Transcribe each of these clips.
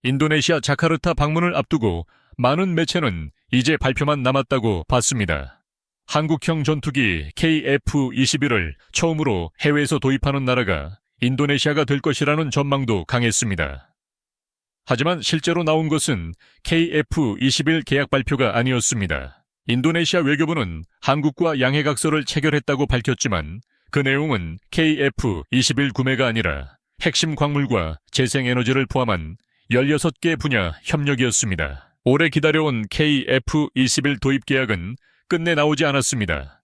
인도네시아 자카르타 방문을 앞두고 많은 매체는 이제 발표만 남았다고 봤습니다. 한국형 전투기 KF-21을 처음으로 해외에서 도입하는 나라가 인도네시아가 될 것이라는 전망도 강했습니다. 하지만 실제로 나온 것은 KF-21 계약 발표가 아니었습니다. 인도네시아 외교부는 한국과 양해각서를 체결했다고 밝혔지만 그 내용은 KF-21 구매가 아니라 핵심 광물과 재생에너지를 포함한 16개 분야 협력이었습니다. 오래 기다려온 KF-21 도입 계약은 끝내 나오지 않았습니다.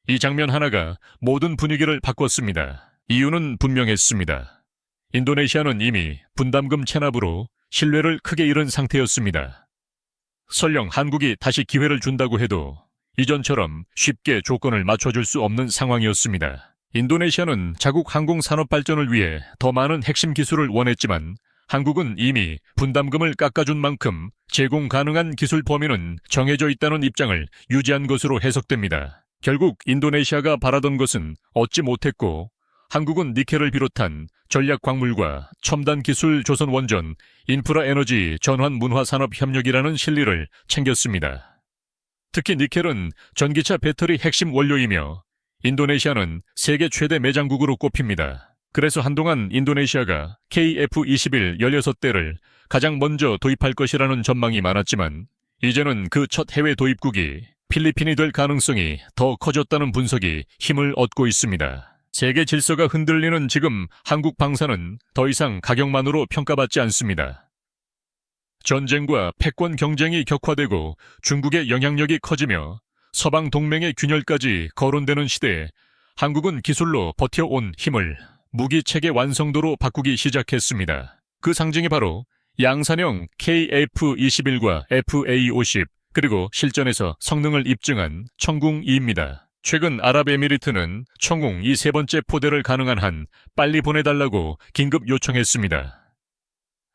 이 장면 하나가 모든 분위기를 바꿨습니다. 이유는 분명했습니다. 인도네시아는 이미 분담금 체납으로 신뢰를 크게 잃은 상태였습니다. 설령 한국이 다시 기회를 준다고 해도 이전처럼 쉽게 조건을 맞춰줄 수 없는 상황이었습니다. 인도네시아는 자국 항공 산업 발전을 위해 더 많은 핵심 기술을 원했지만 한국은 이미 분담금을 깎아준 만큼 제공 가능한 기술 범위는 정해져 있다는 입장을 유지한 것으로 해석됩니다. 결국 인도네시아가 바라던 것은 얻지 못했고 한국은 니켈을 비롯한 전략 광물과 첨단 기술 조선 원전, 인프라 에너지 전환 문화 산업 협력이라는 실리를 챙겼습니다. 특히 니켈은 전기차 배터리 핵심 원료이며 인도네시아는 세계 최대 매장국으로 꼽힙니다. 그래서 한동안 인도네시아가 KF-21 16대를 가장 먼저 도입할 것이라는 전망이 많았지만 이제는 그 첫 해외 도입국이 필리핀이 될 가능성이 더 커졌다는 분석이 힘을 얻고 있습니다. 세계 질서가 흔들리는 지금 한국 방사는 더 이상 가격만으로 평가받지 않습니다. 전쟁과 패권 경쟁이 격화되고 중국의 영향력이 커지며 서방 동맹의 균열까지 거론되는 시대에 한국은 기술로 버텨온 힘을 무기체계 완성도로 바꾸기 시작했습니다. 그 상징이 바로 양산형 KF-21과 FA-50 그리고 실전에서 성능을 입증한 청궁2입니다. 최근 아랍에미리트는 청궁 이 세 번째 포대를 가능한 한 빨리 보내달라고 긴급 요청했습니다.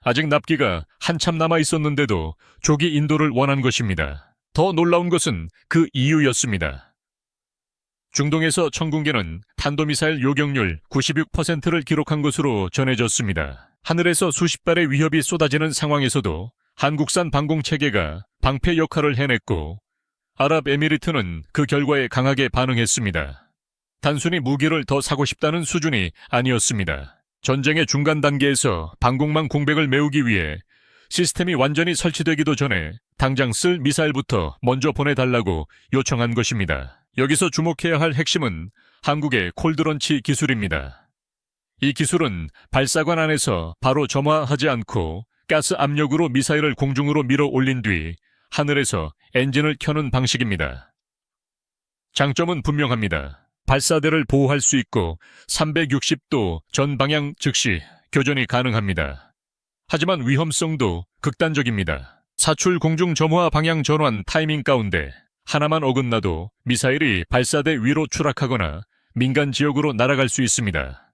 아직 납기가 한참 남아 있었는데도 조기 인도를 원한 것입니다. 더 놀라운 것은 그 이유였습니다. 중동에서 청궁기는 탄도미사일 요격률 96%를 기록한 것으로 전해졌습니다. 하늘에서 수십 발의 위협이 쏟아지는 상황에서도 한국산 방공체계가 방패 역할을 해냈고 아랍에미리트는 그 결과에 강하게 반응했습니다. 단순히 무기를 더 사고 싶다는 수준이 아니었습니다. 전쟁의 중간 단계에서 방공망 공백을 메우기 위해 시스템이 완전히 설치되기도 전에 당장 쓸 미사일부터 먼저 보내달라고 요청한 것입니다. 여기서 주목해야 할 핵심은 한국의 콜드런치 기술입니다. 이 기술은 발사관 안에서 바로 점화하지 않고 가스 압력으로 미사일을 공중으로 밀어 올린 뒤 하늘에서 엔진을 켜는 방식입니다. 장점은 분명합니다. 발사대를 보호할 수 있고 360도 전 방향 즉시 교전이 가능합니다. 하지만 위험성도 극단적입니다. 사출 공중 점화 방향 전환 타이밍 가운데 하나만 어긋나도 미사일이 발사대 위로 추락하거나 민간 지역으로 날아갈 수 있습니다.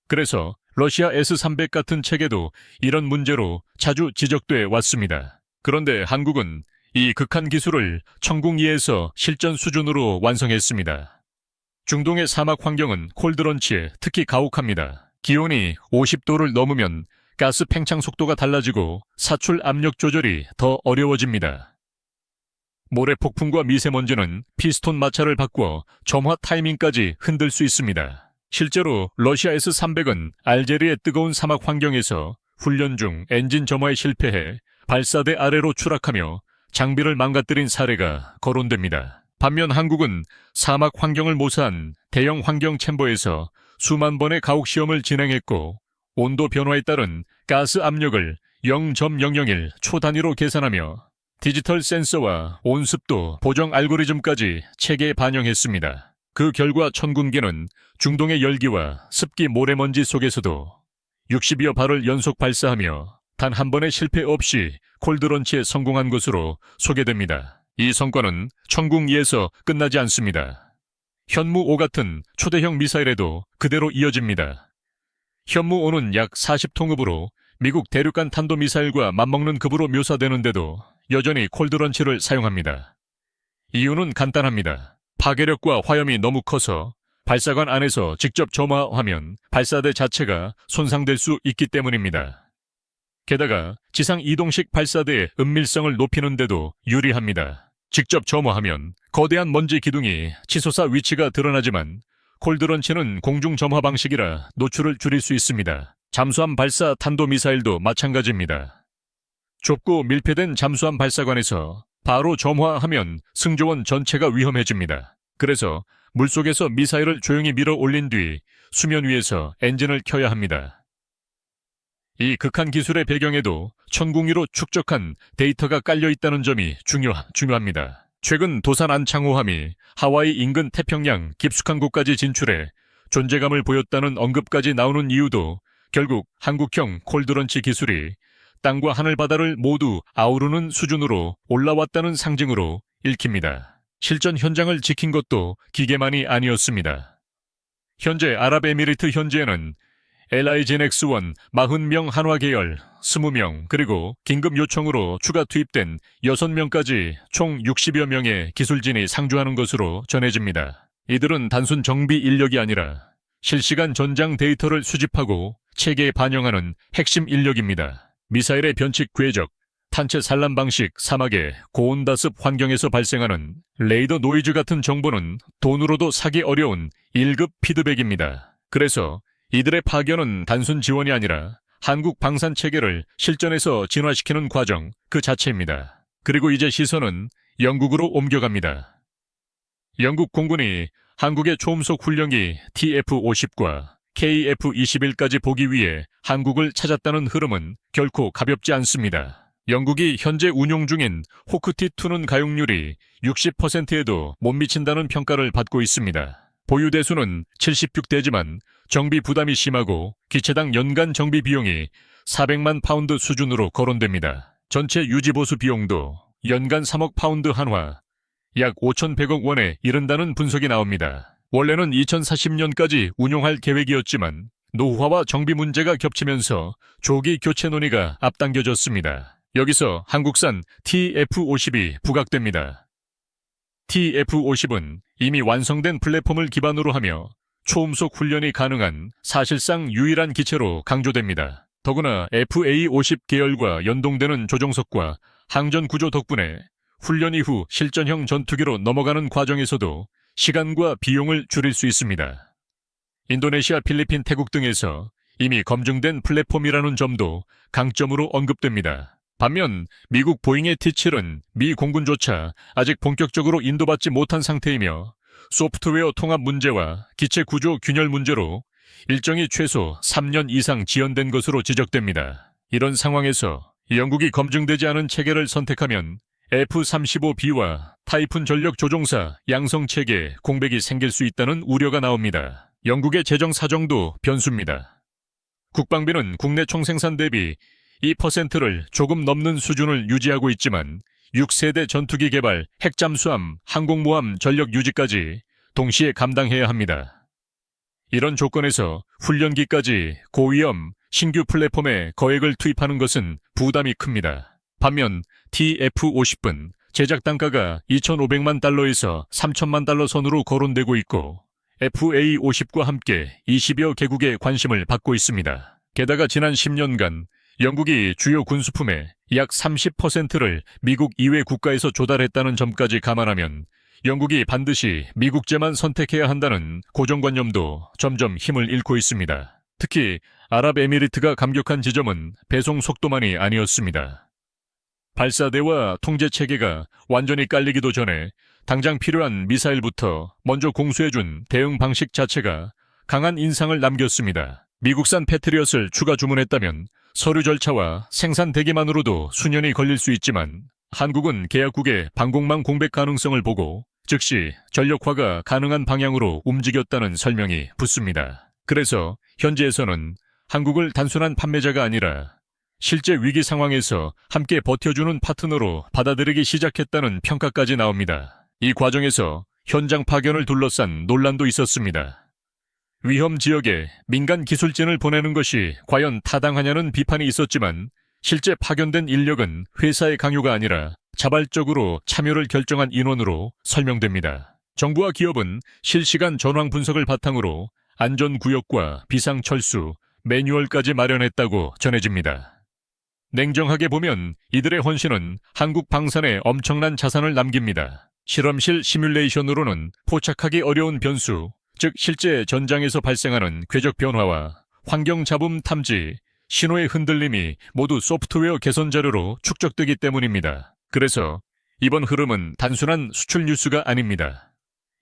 그래서 러시아 S-300 같은 체계도 이런 문제로 자주 지적돼 왔습니다. 그런데 한국은 이 극한 기술을 청궁2에서 실전 수준으로 완성했습니다. 중동의 사막 환경은 콜드런치에 특히 가혹합니다. 기온이 50도를 넘으면 가스 팽창 속도가 달라지고 사출 압력 조절이 더 어려워집니다. 모래 폭풍과 미세먼지는 피스톤 마찰을 바꾸어 점화 타이밍까지 흔들 수 있습니다. 실제로 러시아 S-300은 알제리의 뜨거운 사막 환경에서 훈련 중 엔진 점화에 실패해 발사대 아래로 추락하며 장비를 망가뜨린 사례가 거론됩니다. 반면 한국은 사막 환경을 모사한 대형 환경 챔버에서 수만 번의 가혹 시험을 진행했고 온도 변화에 따른 가스 압력을 0.001 초 단위로 계산하며 디지털 센서와 온습도 보정 알고리즘까지 체계에 반영했습니다. 그 결과 천군기는 중동의 열기와 습기 모래먼지 속에서도 60여 발을 연속 발사하며 단 한 번의 실패 없이 콜드런치에 성공한 것으로 소개됩니다. 이 성과는 천궁2에서 끝나지 않습니다. 현무5 같은 초대형 미사일에도 그대로 이어집니다. 현무5는 약 40통읍으로 미국 대륙간 탄도미사일과 맞먹는 급으로 묘사되는데도 여전히 콜드런치를 사용합니다. 이유는 간단합니다. 파괴력과 화염이 너무 커서 발사관 안에서 직접 점화하면 발사대 자체가 손상될 수 있기 때문입니다. 게다가 지상 이동식 발사대의 은밀성을 높이는 데도 유리합니다. 직접 점화하면 거대한 먼지 기둥이 치솟아 위치가 드러나지만 콜드런치는 공중 점화 방식이라 노출을 줄일 수 있습니다. 잠수함 발사 탄도미사일도 마찬가지입니다. 좁고 밀폐된 잠수함 발사관에서 바로 점화하면 승조원 전체가 위험해집니다. 그래서 물속에서 미사일을 조용히 밀어 올린 뒤 수면 위에서 엔진을 켜야 합니다. 이 극한 기술의 배경에도 천궁위로 축적한 데이터가 깔려 있다는 점이 중요합니다. 최근 도산 안창호함이 하와이 인근 태평양 깊숙한 곳까지 진출해 존재감을 보였다는 언급까지 나오는 이유도 결국 한국형 콜드런치 기술이 땅과 하늘바다를 모두 아우르는 수준으로 올라왔다는 상징으로 읽힙니다. 실전 현장을 지킨 것도 기계만이 아니었습니다. 현재 아랍에미리트 현지에는 LIGN-X1 40명 한화 계열 20명 그리고 긴급 요청으로 추가 투입된 6명까지 총 60여 명의 기술진이 상주하는 것으로 전해집니다. 이들은 단순 정비 인력이 아니라 실시간 전장 데이터를 수집하고 체계에 반영하는 핵심 인력입니다. 미사일의 변칙 궤적, 탄체 산란 방식, 사막의 고온다습 환경에서 발생하는 레이더 노이즈 같은 정보는 돈으로도 사기 어려운 1급 피드백입니다. 그래서 이들의 파견은 단순 지원이 아니라 한국 방산 체계를 실전에서 진화시키는 과정 그 자체입니다. 그리고 이제 시선은 영국으로 옮겨갑니다. 영국 공군이 한국의 초음속 훈련기 TF-50과 KF-21까지 보기 위해 한국을 찾았다는 흐름은 결코 가볍지 않습니다. 영국이 현재 운용 중인 호크티2는 가용률이 60%에도 못 미친다는 평가를 받고 있습니다. 보유 대수는 76대지만 정비 부담이 심하고 기체당 연간 정비 비용이 400만 파운드 수준으로 거론됩니다. 전체 유지보수 비용도 연간 3억 파운드 한화, 약 5,100억 원에 이른다는 분석이 나옵니다. 원래는 2040년까지 운용할 계획이었지만 노후화와 정비 문제가 겹치면서 조기 교체 논의가 앞당겨졌습니다. 여기서 한국산 TF-50이 부각됩니다. TF-50은 이미 완성된 플랫폼을 기반으로 하며 초음속 훈련이 가능한 사실상 유일한 기체로 강조됩니다. 더구나 FA-50 계열과 연동되는 조종석과 항전 구조 덕분에 훈련 이후 실전형 전투기로 넘어가는 과정에서도 시간과 비용을 줄일 수 있습니다. 인도네시아, 필리핀, 태국 등에서 이미 검증된 플랫폼이라는 점도 강점으로 언급됩니다. 반면 미국 보잉의 T-7은 미 공군조차 아직 본격적으로 인도받지 못한 상태이며 소프트웨어 통합 문제와 기체 구조 균열 문제로 일정이 최소 3년 이상 지연된 것으로 지적됩니다. 이런 상황에서 영국이 검증되지 않은 체계를 선택하면 F-35B와 타이푼 전력 조종사 양성체계 공백이 생길 수 있다는 우려가 나옵니다. 영국의 재정 사정도 변수입니다. 국방비는 국내 총생산 대비 2%를 조금 넘는 수준을 유지하고 있지만 6세대 전투기 개발, 핵잠수함, 항공모함 전력 유지까지 동시에 감당해야 합니다. 이런 조건에서 훈련기까지 고위험 신규 플랫폼에 거액을 투입하는 것은 부담이 큽니다. 반면 TF-50은 제작 단가가 2,500만 달러에서 3,000만 달러 선으로 거론되고 있고 FA-50과 함께 20여 개국의 관심을 받고 있습니다. 게다가 지난 10년간 영국이 주요 군수품의 약 30%를 미국 이외 국가에서 조달했다는 점까지 감안하면 영국이 반드시 미국제만 선택해야 한다는 고정관념도 점점 힘을 잃고 있습니다. 특히 아랍에미리트가 감격한 지점은 배송 속도만이 아니었습니다. 발사대와 통제체계가 완전히 깔리기도 전에 당장 필요한 미사일부터 먼저 공수해준 대응 방식 자체가 강한 인상을 남겼습니다. 미국산 패트리엇을 추가 주문했다면 서류 절차와 생산 대기만으로도 수년이 걸릴 수 있지만 한국은 계약국의 방공망 공백 가능성을 보고 즉시 전력화가 가능한 방향으로 움직였다는 설명이 붙습니다. 그래서 현지에서는 한국을 단순한 판매자가 아니라 실제 위기 상황에서 함께 버텨주는 파트너로 받아들이기 시작했다는 평가까지 나옵니다. 이 과정에서 현장 파견을 둘러싼 논란도 있었습니다. 위험 지역에 민간 기술진을 보내는 것이 과연 타당하냐는 비판이 있었지만 실제 파견된 인력은 회사의 강요가 아니라 자발적으로 참여를 결정한 인원으로 설명됩니다. 정부와 기업은 실시간 전황 분석을 바탕으로 안전구역과 비상철수, 매뉴얼까지 마련했다고 전해집니다. 냉정하게 보면 이들의 헌신은 한국 방산에 엄청난 자산을 남깁니다. 실험실 시뮬레이션으로는 포착하기 어려운 변수, 즉 실제 전장에서 발생하는 궤적 변화와 환경 잡음 탐지, 신호의 흔들림이 모두 소프트웨어 개선 자료로 축적되기 때문입니다. 그래서 이번 흐름은 단순한 수출 뉴스가 아닙니다.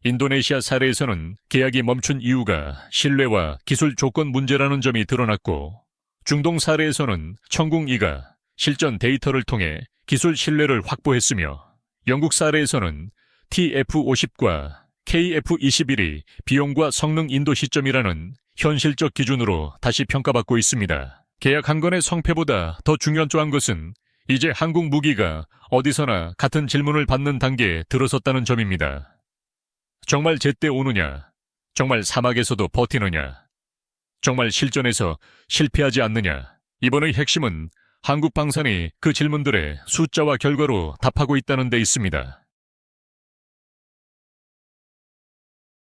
인도네시아 사례에서는 계약이 멈춘 이유가 신뢰와 기술 조건 문제라는 점이 드러났고, 중동 사례에서는 청궁2가 실전 데이터를 통해 기술 신뢰를 확보했으며, 영국 사례에서는 TF50과 KF21이 비용과 성능 인도 시점이라는 현실적 기준으로 다시 평가받고 있습니다. 계약 한 건의 성패보다 더 중요한 것은 이제 한국 무기가 어디서나 같은 질문을 받는 단계에 들어섰다는 점입니다. 정말 제때 오느냐? 정말 사막에서도 버티느냐? 정말 실전에서 실패하지 않느냐? 이번의 핵심은 한국 방산이 그 질문들에 숫자와 결과로 답하고 있다는 데 있습니다.